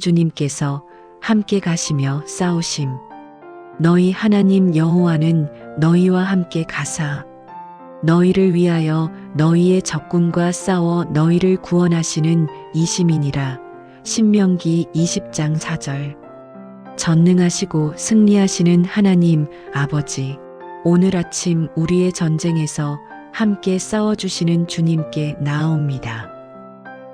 주님께서 함께 가시며 싸우심. 너희 하나님 여호와는 너희와 함께 가사 너희를 위하여 너희의 적군과 싸워 너희를 구원하시는 이심이니라. 신명기 20장 4절. 전능하시고 승리하시는 하나님 아버지, 오늘 아침 우리의 전쟁에서 함께 싸워주시는 주님께 나아옵니다.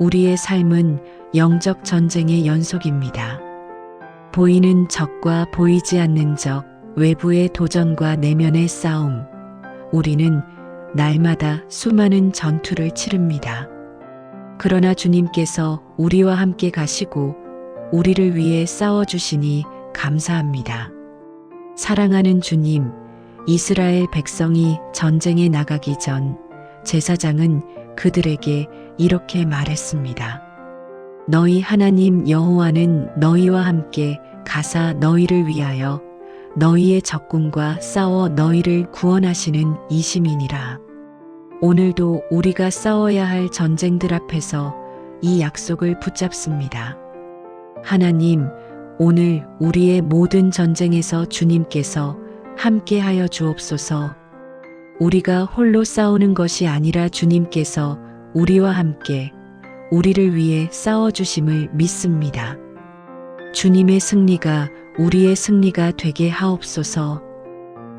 우리의 삶은 영적 전쟁의 연속입니다. 보이는 적과 보이지 않는 적, 외부의 도전과 내면의 싸움. 우리는 날마다 수많은 전투를 치릅니다. 그러나 주님께서 우리와 함께 가시고 우리를 위해 싸워주시니 감사합니다. 사랑하는 주님, 이스라엘 백성이 전쟁에 나가기 전 제사장은 그들에게 이렇게 말했습니다. 너희 하나님 여호와는 너희와 함께 가사 너희를 위하여 너희의 적군과 싸워 너희를 구원하시는 이심이니라. 오늘도 우리가 싸워야 할 전쟁들 앞에서 이 약속을 붙잡습니다. 하나님, 오늘 우리의 모든 전쟁에서 주님께서 함께하여 주옵소서. 우리가 홀로 싸우는 것이 아니라 주님께서 우리와 함께 우리를 위해 싸워주심을 믿습니다. 주님의 승리가 우리의 승리가 되게 하옵소서.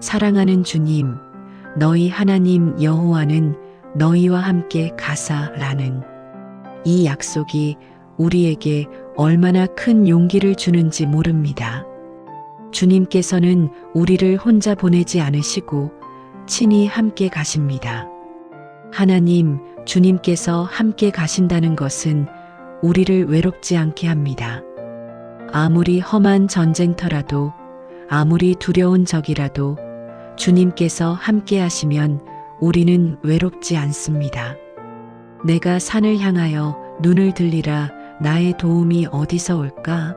사랑하는 주님, 너희 하나님 여호와는 너희와 함께 가사라는 이 약속이 우리에게 얼마나 큰 용기를 주는지 모릅니다. 주님께서는 우리를 혼자 보내지 않으시고 친히 함께 가십니다. 하나님, 주님께서 함께 가신다는 것은 우리를 외롭지 않게 합니다. 아무리 험한 전쟁터라도, 아무리 두려운 적이라도 주님께서 함께 하시면 우리는 외롭지 않습니다. 내가 산을 향하여 눈을 들리라. 나의 도움이 어디서 올까?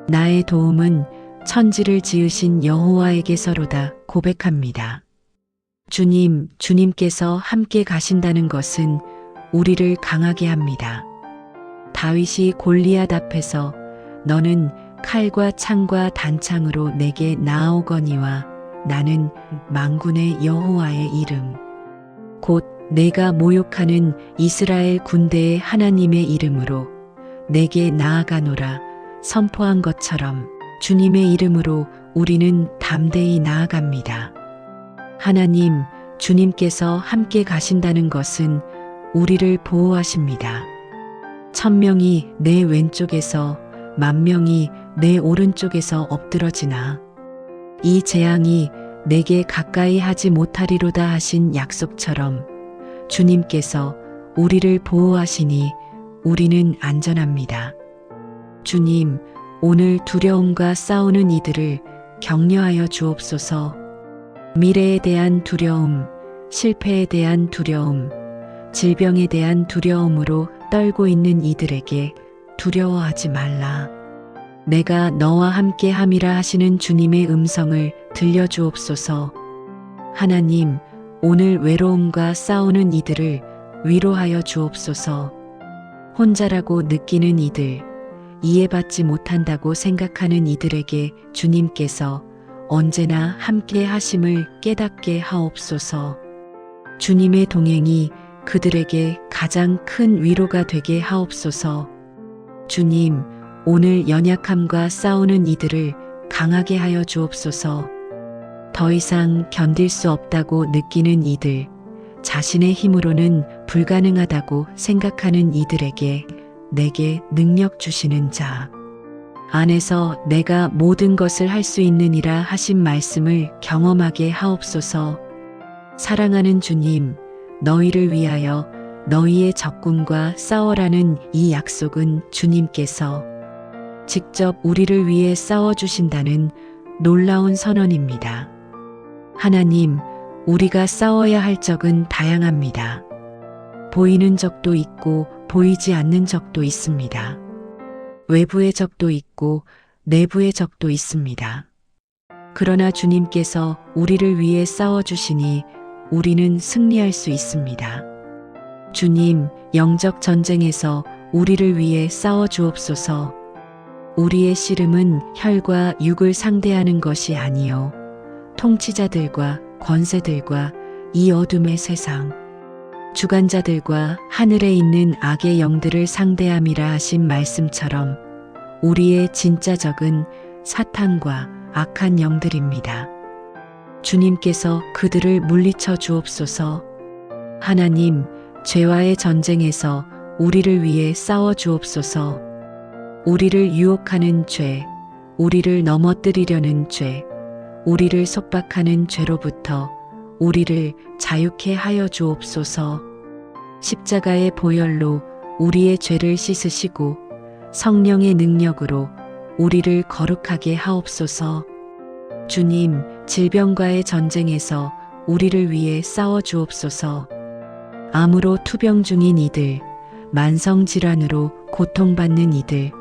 나의 도움은 천지를 지으신 여호와에게서로다 고백합니다. 주님, 주님께서 함께 가신다는 것은 우리를 강하게 합니다. 다윗이 골리앗 앞에서 너는 칼과 창과 단창으로 내게 나아오거니와 나는 만군의 여호와의 이름 곧 내가 모욕하는 이스라엘 군대의 하나님의 이름으로 내게 나아가노라 선포한 것처럼 주님의 이름으로 우리는 담대히 나아갑니다. 하나님, 주님께서 함께 가신다는 것은 우리를 보호하십니다. 1000명이 내 왼쪽에서 10,000명이 내 오른쪽에서 엎드러지나 이 재앙이 내게 가까이 하지 못하리로다 하신 약속처럼 주님께서 우리를 보호하시니 우리는 안전합니다. 주님, 오늘 두려움과 싸우는 이들을 격려하여 주옵소서. 미래에 대한 두려움, 실패에 대한 두려움, 질병에 대한 두려움으로 떨고 있는 이들에게 두려워하지 말라. 내가 너와 함께 함이라 하시는 주님의 음성을 들려주옵소서. 하나님, 오늘 외로움과 싸우는 이들을 위로하여 주옵소서. 혼자라고 느끼는 이들, 이해받지 못한다고 생각하는 이들에게 주님께서 언제나 함께 하심을 깨닫게 하옵소서. 주님의 동행이 그들에게 가장 큰 위로가 되게 하옵소서. 주님, 오늘 연약함과 싸우는 이들을 강하게 하여 주옵소서. 더 이상 견딜 수 없다고 느끼는 이들, 자신의 힘으로는 불가능하다고 생각하는 이들에게 내게 능력 주시는 자 안에서 내가 모든 것을 할 수 있느니라 하신 말씀을 경험하게 하옵소서. 사랑하는 주님, 너희를 위하여 너희의 적군과 싸워라는 이 약속은 주님께서 직접 우리를 위해 싸워주신다는 놀라운 선언입니다. 하나님, 우리가 싸워야 할 적은 다양합니다. 보이는 적도 있고 보이지 않는 적도 있습니다. 외부의 적도 있고 내부의 적도 있습니다. 그러나 주님께서 우리를 위해 싸워주시니 우리는 승리할 수 있습니다. 주님, 영적 전쟁에서 우리를 위해 싸워주옵소서. 우리의 씨름은 혈과 육을 상대하는 것이 아니요 통치자들과 권세들과 이 어둠의 세상 주관자들과 하늘에 있는 악의 영들을 상대함이라 하신 말씀처럼 우리의 진짜 적은 사탄과 악한 영들입니다. 주님께서 그들을 물리쳐 주옵소서. 하나님, 죄와의 전쟁에서 우리를 위해 싸워 주옵소서. 우리를 유혹하는 죄, 우리를 넘어뜨리려는 죄, 우리를 속박하는 죄로부터 우리를 자유케 하여 주옵소서. 십자가의 보혈로 우리의 죄를 씻으시고 성령의 능력으로 우리를 거룩하게 하옵소서. 주님, 질병과의 전쟁에서 우리를 위해 싸워 주옵소서. 암으로 투병 중인 이들, 만성질환으로 고통받는 이들,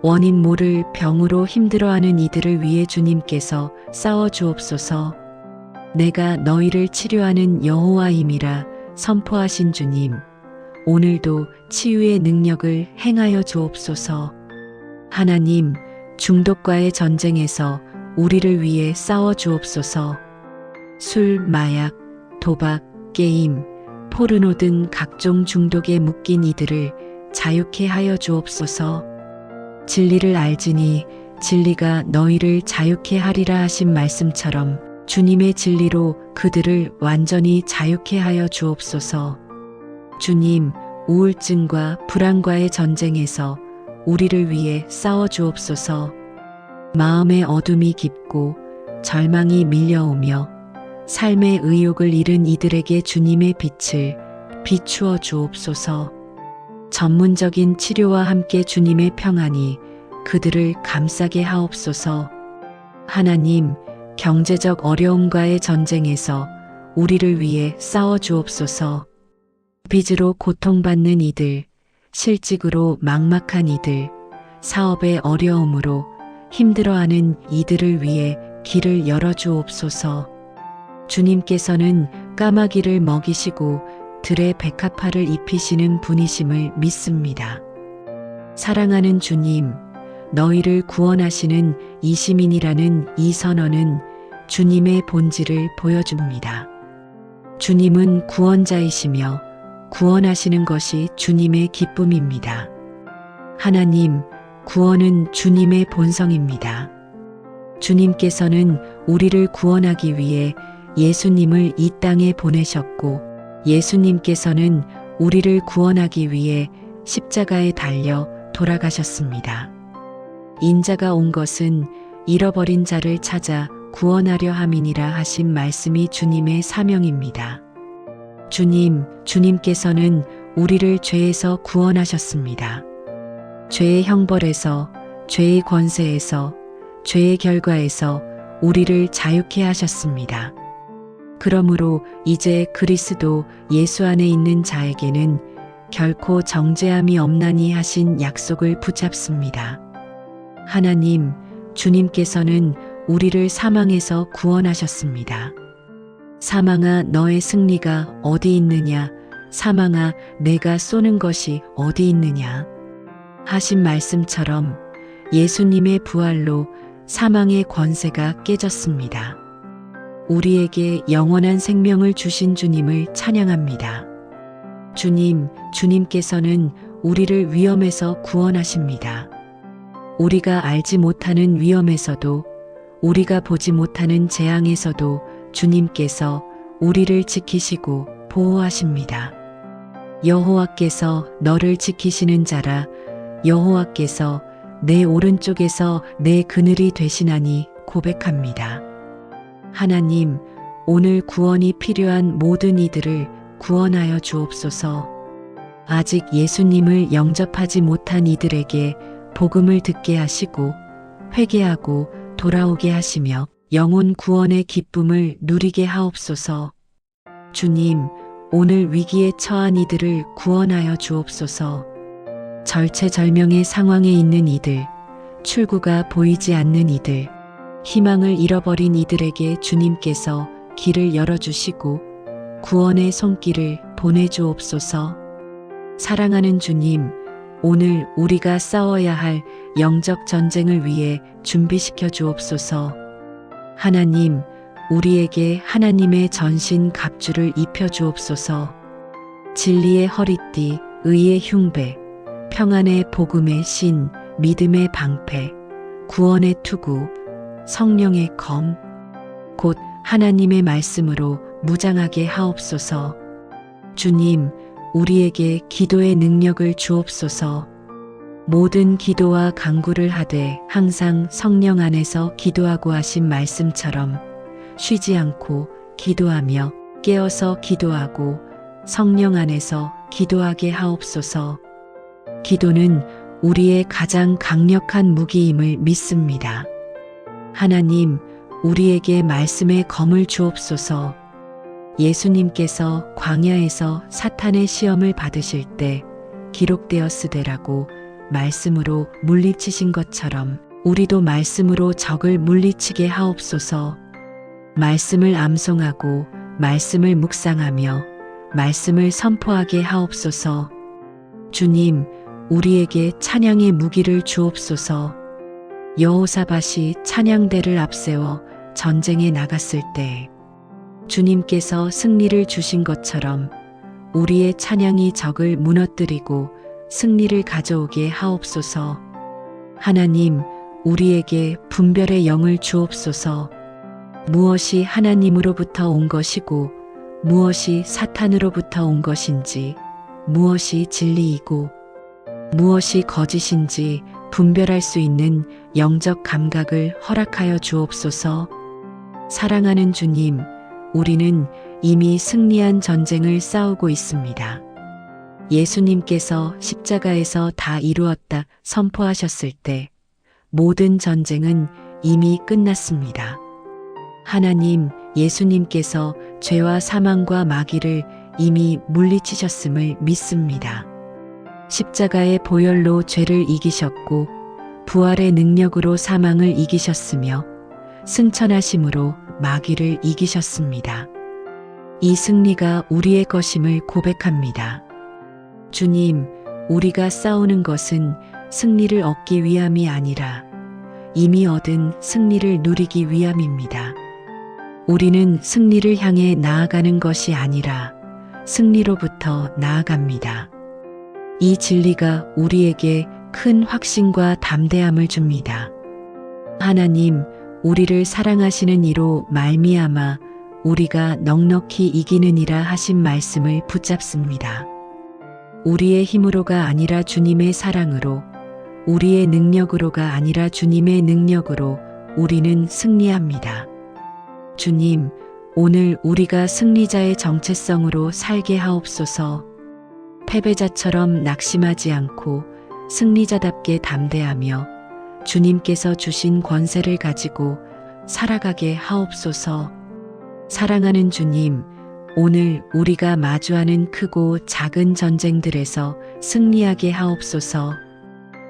원인 모를 병으로 힘들어하는 이들을 위해 주님께서 싸워 주옵소서. 내가 너희를 치료하는 여호와임이라 선포하신 주님, 오늘도 치유의 능력을 행하여 주옵소서. 하나님, 중독과의 전쟁에서 우리를 위해 싸워 주옵소서. 술, 마약, 도박, 게임, 포르노 등 각종 중독에 묶인 이들을 자유케 하여 주옵소서. 진리를 알지니 진리가 너희를 자유케 하리라 하신 말씀처럼 주님의 진리로 그들을 완전히 자유케 하여 주옵소서. 주님, 우울증과 불안과의 전쟁에서 우리를 위해 싸워 주옵소서. 마음의 어둠이 깊고 절망이 밀려오며 삶의 의욕을 잃은 이들에게 주님의 빛을 비추어 주옵소서. 전문적인 치료와 함께 주님의 평안이 그들을 감싸게 하옵소서. 하나님, 경제적 어려움과의 전쟁에서 우리를 위해 싸워 주옵소서. 빚으로 고통받는 이들, 실직으로 막막한 이들, 사업의 어려움으로 힘들어하는 이들을 위해 길을 열어 주옵소서. 주님께서는 까마귀를 먹이시고 들의 백합화를 입히시는 분이심을 믿습니다. 사랑하는 주님, 너희를 구원하시는 이 시민이라는 이 선언은 주님의 본질을 보여줍니다. 주님은 구원자이시며 구원하시는 것이 주님의 기쁨입니다. 하나님, 구원은 주님의 본성입니다. 주님께서는 우리를 구원하기 위해 예수님을 이 땅에 보내셨고 예수님께서는 우리를 구원하기 위해 십자가에 달려 돌아가셨습니다. 인자가 온 것은 잃어버린 자를 찾아 구원하려 함이니라 하신 말씀이 주님의 사명입니다. 주님께서는 우리를 죄에서 구원하셨습니다. 죄의 형벌에서, 죄의 권세에서, 죄의 결과에서 우리를 자유케 하셨습니다. 그러므로 이제 그리스도 예수 안에 있는 자에게는 결코 정죄함이 없나니 하신 약속을 붙잡습니다. 하나님, 주님께서는 우리를 사망에서 구원하셨습니다. 사망아, 너의 승리가 어디 있느냐? 사망아, 내가 쏘는 것이 어디 있느냐? 하신 말씀처럼 예수님의 부활로 사망의 권세가 깨졌습니다. 우리에게 영원한 생명을 주신 주님을 찬양합니다. 주님께서는 우리를 위험에서 구원하십니다. 우리가 알지 못하는 위험에서도, 우리가 보지 못하는 재앙에서도 주님께서 우리를 지키시고 보호하십니다. 여호와께서 너를 지키시는 자라. 여호와께서 내 오른쪽에서 내 그늘이 되시나니 고백합니다. 하나님, 오늘 구원이 필요한 모든 이들을 구원하여 주옵소서. 아직 예수님을 영접하지 못한 이들에게 복음을 듣게 하시고 회개하고 돌아오게 하시며 영혼 구원의 기쁨을 누리게 하옵소서. 주님, 오늘 위기에 처한 이들을 구원하여 주옵소서. 절체절명의 상황에 있는 이들, 출구가 보이지 않는 이들, 희망을 잃어버린 이들에게 주님께서 길을 열어주시고 구원의 손길을 보내주옵소서. 사랑하는 주님, 오늘 우리가 싸워야 할 영적 전쟁을 위해 준비시켜 주옵소서. 하나님, 우리에게 하나님의 전신 갑주를 입혀 주옵소서. 진리의 허리띠, 의의 흉배, 평안의 복음의 신, 믿음의 방패, 구원의 투구, 성령의 검, 곧 하나님의 말씀으로 무장하게 하옵소서. 주님, 우리에게 기도의 능력을 주옵소서. 모든 기도와 간구를 하되 항상 성령 안에서 기도하고 하신 말씀처럼 쉬지 않고 기도하며 깨어서 기도하고 성령 안에서 기도하게 하옵소서. 기도는 우리의 가장 강력한 무기임을 믿습니다. 하나님, 우리에게 말씀의 검을 주옵소서. 예수님께서 광야에서 사탄의 시험을 받으실 때 기록되었으되라고 말씀으로 물리치신 것처럼 우리도 말씀으로 적을 물리치게 하옵소서. 말씀을 암송하고 말씀을 묵상하며 말씀을 선포하게 하옵소서. 주님, 우리에게 찬양의 무기를 주옵소서. 여호사밧이 찬양대를 앞세워 전쟁에 나갔을 때 주님께서 승리를 주신 것처럼 우리의 찬양이 적을 무너뜨리고 승리를 가져오게 하옵소서. 하나님, 우리에게 분별의 영을 주옵소서. 무엇이 하나님으로부터 온 것이고 무엇이 사탄으로부터 온 것인지, 무엇이 진리이고 무엇이 거짓인지 분별할 수 있는 영적 감각을 허락하여 주옵소서. 사랑하는 주님, 우리는 이미 승리한 전쟁을 싸우고 있습니다. 예수님께서 십자가에서 다 이루었다 선포하셨을 때 모든 전쟁은 이미 끝났습니다. 하나님, 예수님께서 죄와 사망과 마귀를 이미 물리치셨음을 믿습니다. 십자가의 보혈로 죄를 이기셨고 부활의 능력으로 사망을 이기셨으며 승천하심으로 마귀를 이기셨습니다. 이 승리가 우리의 것임을 고백합니다. 주님, 우리가 싸우는 것은 승리를 얻기 위함이 아니라 이미 얻은 승리를 누리기 위함입니다. 우리는 승리를 향해 나아가는 것이 아니라 승리로부터 나아갑니다. 이 진리가 우리에게 큰 확신과 담대함을 줍니다. 하나님, 우리를 사랑하시는 이로 말미암아 우리가 넉넉히 이기느니라 하신 말씀을 붙잡습니다. 우리의 힘으로가 아니라 주님의 사랑으로, 우리의 능력으로가 아니라 주님의 능력으로 우리는 승리합니다. 주님, 오늘 우리가 승리자의 정체성으로 살게 하옵소서. 패배자처럼 낙심하지 않고 승리자답게 담대하며 주님께서 주신 권세를 가지고 살아가게 하옵소서. 사랑하는 주님, 오늘 우리가 마주하는 크고 작은 전쟁들에서 승리하게 하옵소서.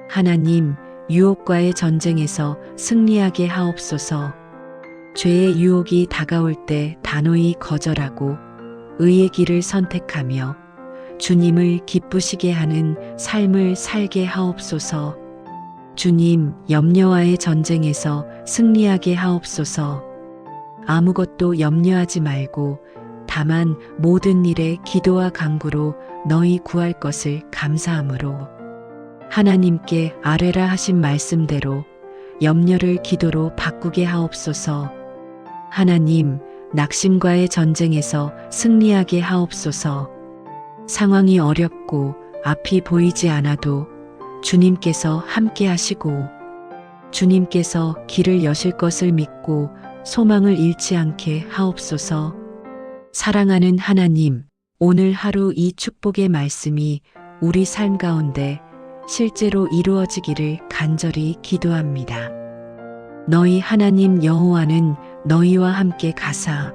하나님, 유혹과의 전쟁에서 승리하게 하옵소서. 죄의 유혹이 다가올 때 단호히 거절하고 의의 길을 선택하며 주님을 기쁘시게 하는 삶을 살게 하옵소서. 주님, 염려와의 전쟁에서 승리하게 하옵소서. 아무것도 염려하지 말고 다만 모든 일에 기도와 간구로 너희 구할 것을 감사함으로 하나님께 아뢰라 하신 말씀대로 염려를 기도로 바꾸게 하옵소서. 하나님, 낙심과의 전쟁에서 승리하게 하옵소서. 상황이 어렵고 앞이 보이지 않아도 주님께서 함께 하시고 주님께서 길을 여실 것을 믿고 소망을 잃지 않게 하옵소서. 사랑하는 하나님, 오늘 하루 이 축복의 말씀이 우리 삶 가운데 실제로 이루어지기를 간절히 기도합니다. 너희 하나님 여호와는 너희와 함께 가사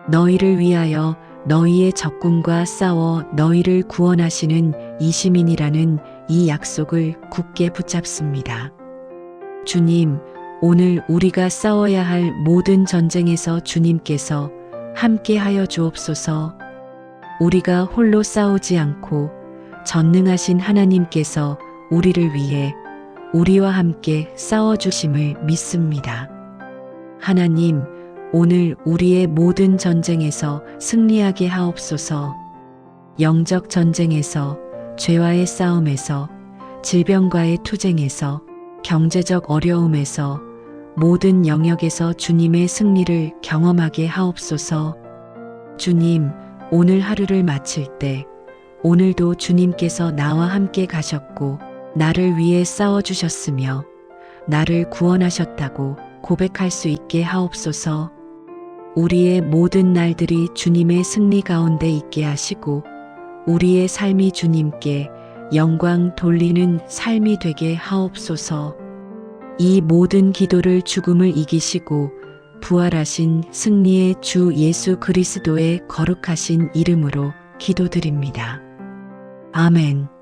너희를 위하여 너희의 적군과 싸워 너희를 구원하시는 이시민이라는 이 약속을 굳게 붙잡습니다. 주님, 오늘 우리가 싸워야 할 모든 전쟁에서 주님께서 함께 하여 주옵소서. 우리가 홀로 싸우지 않고 전능하신 하나님께서 우리를 위해 우리와 함께 싸워주심을 믿습니다. 하나님, 오늘 우리의 모든 전쟁에서 승리하게 하옵소서. 영적 전쟁에서, 죄와의 싸움에서, 질병과의 투쟁에서, 경제적 어려움에서, 모든 영역에서 주님의 승리를 경험하게 하옵소서. 주님, 오늘 하루를 마칠 때 오늘도 주님께서 나와 함께 가셨고 나를 위해 싸워주셨으며 나를 구원하셨다고 고백할 수 있게 하옵소서. 우리의 모든 날들이 주님의 승리 가운데 있게 하시고 우리의 삶이 주님께 영광 돌리는 삶이 되게 하옵소서. 이 모든 기도를 죽음을 이기시고 부활하신 승리의 주 예수 그리스도의 거룩하신 이름으로 기도드립니다. 아멘.